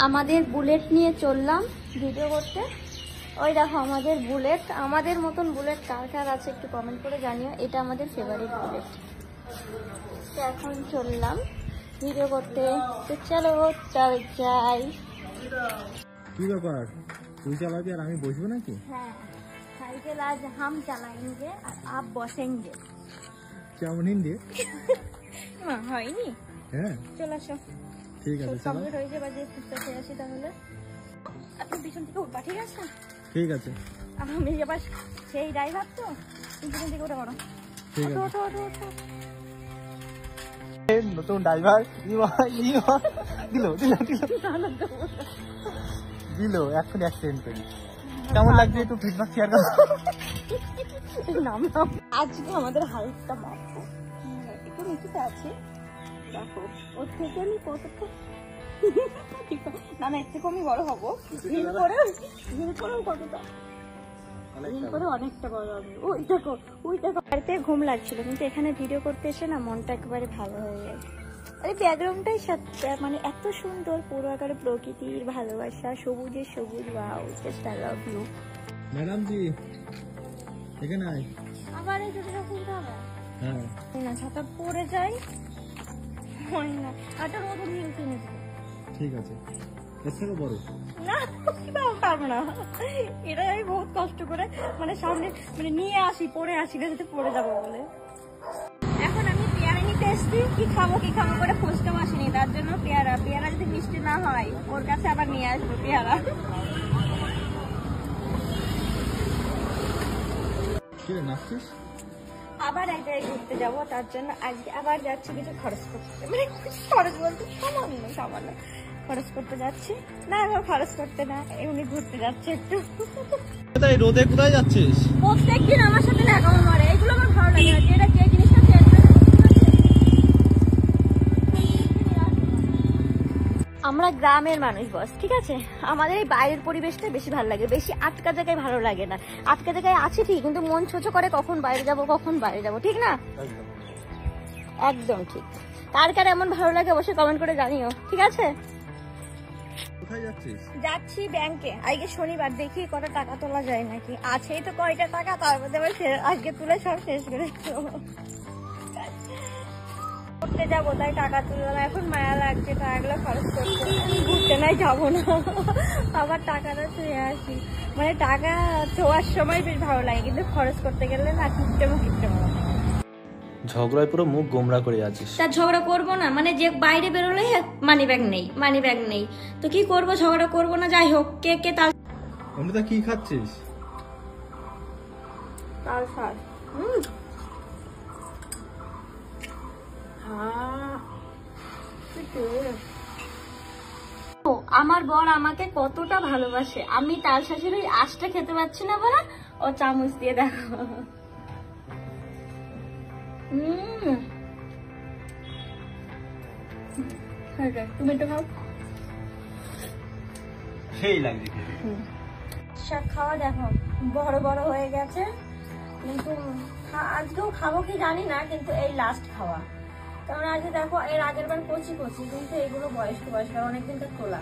আমাদের বুলেট নিয়ে চললাম ভিডিও করতে। ওই দেখো আমাদের বুলেট, আমাদের মতন বুলেট কার কার আছে একটু কমেন্ট করে জানিও। এটা আমাদের ফেভারিট বুলেট। তো এখন চললাম ভিডিও করতে, তো চলো যাই। কি ব্যাপার, তুই চালাবি আর আমি বসবো নাকি? হ্যাঁ, সাইকেল আজ হাম চালাएंगे আর আপ বসেंगे। কেমন হিন্দি হয়নি? হ্যাঁ চলে আসো। ঠিক আছে, চলো। কমপ্লিট হয়ে যাবে, যে ফুটতে আসি তাহলে। আপনি পিছন থেকে উঠবা, ঠিক আছে? ঠিক আছে, আমি এবার সেই ড্রাইভার তো, পিছন থেকে উঠে পড়ো। ঠিক আছে। ওঠো ওঠো ওঠো। নতুন ড্রাইভার দিল এখন অ্যাক্সিডেন্ট করি। কেমন লাগছে একটু ফিডব্যাক শেয়ার করো। আজকে আমাদের হাইটটা মাপবো, একটু নিচেতে আছে দেখো। ওর থেকে আমি কতটা না এর থেকে আমি বড় হবো। হিল করেও কতটা হিল করে অনেকটা বড় হবে। ওই দেখো বাড়িতে ঘুম লাগছিল, কিন্তু এখানে ভিডিও করতে এসে না মনটা একেবারে ভালো হয়ে যায়। এই ব্যাকগ্রাউন্ডটাই মানে এত সুন্দর, পুরো একেবারে প্রকৃতির ভালোবাসা, সবুজের সবুজ। Wow, just I love you. Madam ji এখানে আয়। আবার এই জুতোটা খুলতে হবে হ্যাঁ না, ছাতা পরে যাই হয় না। আটার মতো হিল কিনে দেবো। ঠিক আছে, এর থেকে বড় না পারবো না, এটা আমি বহুত কষ্ট করে মানে সামনে মানে নিয়ে আসি, পরে আসি না যাতে পড়ে যাবো বলে। এখন আমি পেয়ারা নিতে এসছি, কি খাবো করে খুঁজতেও আসিনি, তার জন্য পেয়ারা যদি মিষ্টি না হয় ওর কাছে আবার নিয়ে আসবো পেয়ারা। কি রে, নাচছিস? আবার এক জায়গায় ঘুরতে যাবো, তার জন্য আজকে আবার যাচ্ছি কিছু খরচ করতে, মানে খরচ বলতে সামান্য খরচ করতে যাচ্ছি। না এখন খরচ করতে না, এমনি ঘুরতে যাচ্ছি একটু। তাই রোদে কোথায় যাচ্ছিস? প্রত্যেকদিন আমার সাথে ন্যাকামো মারে, এগুলো আমার ভালো লাগে না। যেটা যে জিনিসটা আমরা গ্রামের মানুষ বস, ঠিক আছে? আমাদের এই বাইরের পরিবেশটা বেশি ভালো লাগে, বেশি আটকা জায়গায় ভালো লাগে না। আটকা জায়গায় আছে ঠিক, কিন্তু মন ছোট করে কখন বাইরে যাব, ঠিক না? একদম ঠিক। কার কার এমন ভালো লাগে অবশ্যই কমেন্ট করে জানিও, ঠিক আছে? কোথায় যাচ্ছিস? যাচ্ছি ব্যাংকে, আজকে শনিবার, দেখি কত টাকা তোলা যায় নাকি। আছেই তো কয়টা টাকা, তার মধ্যে আজকে তুলে সব শেষ করে ঘুরতে যাবো, তাই টাকা তুললাম। এখন মায়া লাগছে টাকাগুলো খরচ করতে, ঘুরতে নাই যাবো না, আবার টাকাটা ছুঁয়ে আসি। মানে টাকা ছোঁয়ার সময় বেশ ভালো লাগে, কিন্তু খরচ করতে গেলে না কিপটে ঝগড়ায় পুরো মুখ গোমরা করে আছিস। তা ঝগড়া করবো না মানে, যে বাইরে বেরোলে মানি ব্যাগ নেই তো কি করবো, ঝগড়া করবো না? যাই হোক, কে তাল অমৃতা কি খাচ্ছিস? তাল শাক। আমার বর আমাকে কতটা ভালোবাসে, আমি তাল শাকের ওই আঁশটা খেতে পারছি না বলে ও চামচ দিয়ে দেখো। তুমি একটু খাও। সেই লাগছে শাক খাওয়া দেখো বড় বড় হয়ে গেছে, কিন্তু আজকেও খাবো কি জানি না, কিন্তু এই লাস্ট খাওয়া। কারণ আজকে দেখো এর আগের বার কচি, কিন্তু এগুলো বয়স্ক অনেকদিন তো তোলা।